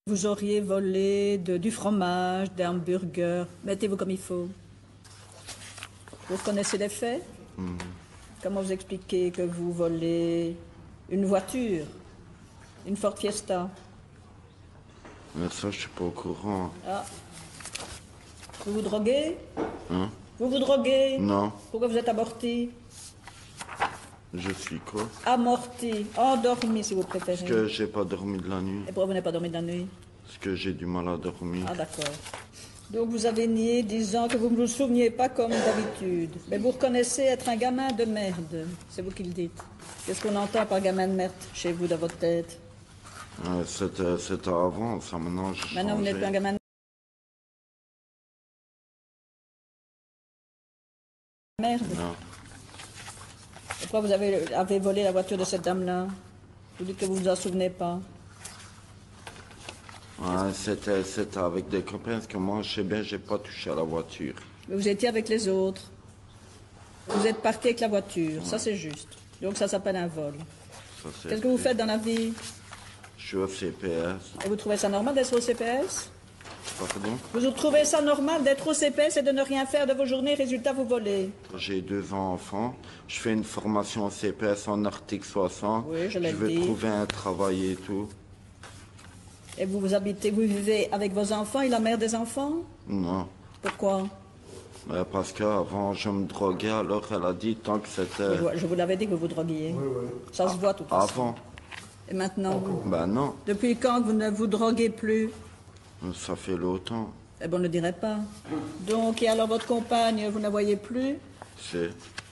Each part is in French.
Vous auriez volé du fromage, des hamburgers. Mettez-vous comme il faut. Vous reconnaissez les faits? Comment vous expliquez que vous volez une voiture, une Ford Fiesta? Mais ça, je suis pas au courant. Ah. Vous vous droguez? Hein? Vous vous droguez? Non. Pourquoi vous êtes amorti? Je suis quoi? Amorti, endormi si vous préférez. Parce que j'ai pas dormi de la nuit. Et pourquoi vous n'avez pas dormi de la nuit? Parce que j'ai du mal à dormir. Ah d'accord. Donc vous avez nié disant que vous ne vous souveniez pas comme d'habitude. Mais vous reconnaissez être un gamin de merde. C'est vous qui le dites. Qu'est-ce qu'on entend par gamin de merde chez vous dans votre tête? C'était avant, ça maintenant j'ai Maintenant vous changé. n'êtes plus un gamin de merde. Non. Et pourquoi vous avez volé la voiture de cette dame-là? Vous dites que vous ne vous en souvenez pas. Ouais, c'était avec des copains, parce que moi, je sais bien, j'ai pas touché à la voiture. Mais vous étiez avec les autres. Vous êtes parti avec la voiture, ça c'est juste. Donc ça s'appelle un vol. Ça, c'est- Qu'est-ce que vous faites dans la vie? Je suis au CPS. Et vous trouvez ça normal d'être au CPS? Pardon? Vous trouvez ça normal d'être au CPS et de ne rien faire de vos journées, résultat vous volez? J'ai 2 enfants. Je fais une formation au CPS en article 60. Oui, je l'ai vais dit. trouver un travail et tout. Et vous vivez avec vos enfants et la mère des enfants? Non. Pourquoi? Parce qu'avant, je me droguais, alors elle a dit tant que c'était... Je vous l'avais dit que vous vous droguiez. Ça se voit tout à Avant. Et maintenant, Ben non, depuis quand vous ne vous droguez plus? ça fait longtemps. Eh bien, on ne le dirait pas. Donc, et alors votre compagne, vous ne la voyez plus? C'est...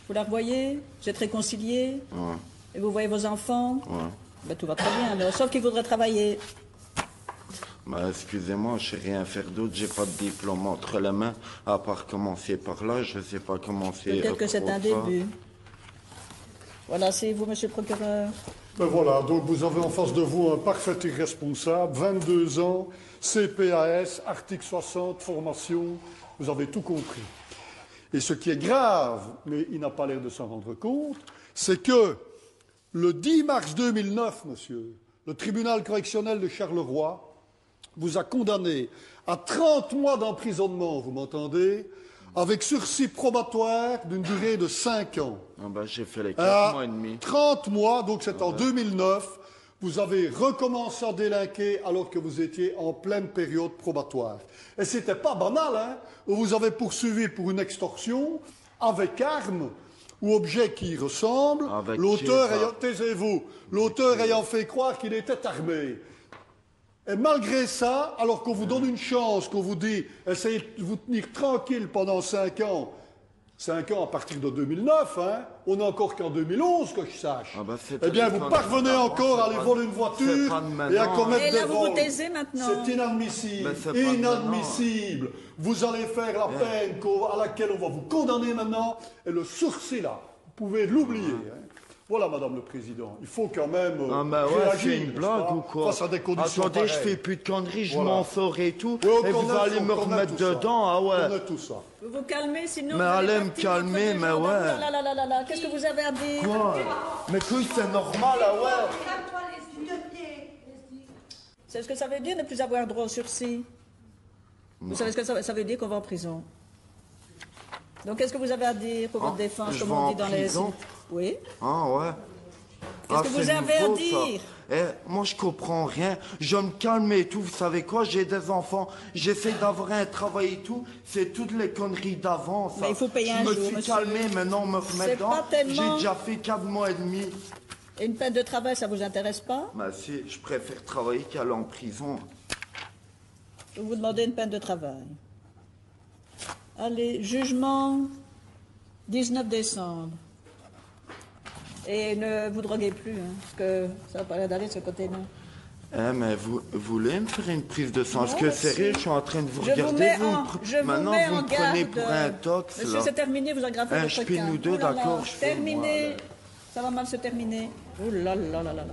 Vous la revoyez? Vous êtes réconciliés? Ouais, Et vous voyez vos enfants? ouais. Ben, tout va très bien alors, sauf qu'ils voudraient travailler. Ben, excusez-moi, je sais rien faire d'autre, j'ai pas de diplôme entre les mains, à part commencer par là, je sais pas commencer... Peut-être que c'est un début. Voilà, c'est vous, monsieur le procureur. Ben voilà, donc vous avez en face de vous un parfait irresponsable, 22 ans, CPAS, article 60, formation, vous avez tout compris. Et ce qui est grave, mais il n'a pas l'air de s'en rendre compte, c'est que le 10 mars 2009, monsieur, le tribunal correctionnel de Charleroi vous a condamné à 30 mois d'emprisonnement, vous m'entendez, avec sursis probatoire d'une durée de 5 ans. Ah ben, j'ai fait les 4 mois et demi. 30 mois, donc c'est en 2009, vous avez recommencé à délinquer alors que vous étiez en pleine période probatoire. Et c'était pas banal, hein. Vous avez poursuivi pour une extorsion avec arme ou objet qui y ressemble, Avec l'auteur qui, ça ayant, taisez-vous, l'auteur ayant fait croire qu'il était armé. Et malgré ça, alors qu'on vous donne une chance, qu'on vous dit, essayez de vous tenir tranquille pendant 5 ans, 5 ans à partir de 2009, hein, on n'est encore qu'en 2011, que je sache. Ah bah, eh bien, vous parvenez encore à aller voler une voiture et à commettre Et là, des vous vols. vous taisez maintenant. C'est inadmissible, Mais c'est pas inadmissible. Vous allez faire la peine à laquelle on va vous condamner maintenant, et le sursis là, vous pouvez l'oublier. Hein. Voilà, Madame le Président, il faut quand même Ah ben ouais, réagir, c'est une n'est-ce blague pas, ou quoi? face à des conditions Attendez, je pareilles. fais plus de conneries, je Voilà. m'en sors et tout, Oui, on et vous connaît, allez me on connaît remettre tout ça. dedans, ah On ouais. connaît tout ça. Vous vous calmez, sinon... Mais vous allez allez me partir entre calmer, deux mais gendarmes. ouais. Oh là là là là là, qu'est-ce que vous avez à dire? Quoi? Mais couille, c'est normal, ah ouais. Calme-toi les yeux de pied. C'est ce que ça veut dire ne plus avoir droit au sursis? Vous savez ce que ça veut dire qu'on va en prison? Donc qu'est-ce que vous avez à dire pour votre défense, je comme vais on en dit dans prison? les... Oui? Ah ouais. Qu'est-ce que vous c'est avez à nouveau, dire? ça. Moi, je comprends rien. Je me calme et tout. Vous savez quoi? J'ai des enfants. J'essaie d'avoir un travail et tout. C'est toutes les conneries d'avant, ça. Mais il faut payer un Je me jour, suis monsieur. calmé, maintenant on me remet C'est dedans. pas tellement- J'ai déjà fait 4 mois et demi. Et une peine de travail, ça vous intéresse pas? Bah si, je préfère travailler qu'aller en prison. Vous vous demandez une peine de travail. Allez, jugement 19 décembre. Et ne vous droguez plus, hein, parce que ça va pas l'air d'aller de ce côté-là. Mais vous voulez me faire une prise de sang? Parce Non, que merci. sérieux, je suis en train de vous Je vous regarder. mets Vous en, me pre- je vous Maintenant, mets vous en me prenez garde. pour un tox, Monsieur, là. c'est terminé, vous aggravez Un votre spin cas. ou deux, Oh là là, d'accord, je fais, terminé. moi, Ça va mal se terminer. Oh là là là là là là.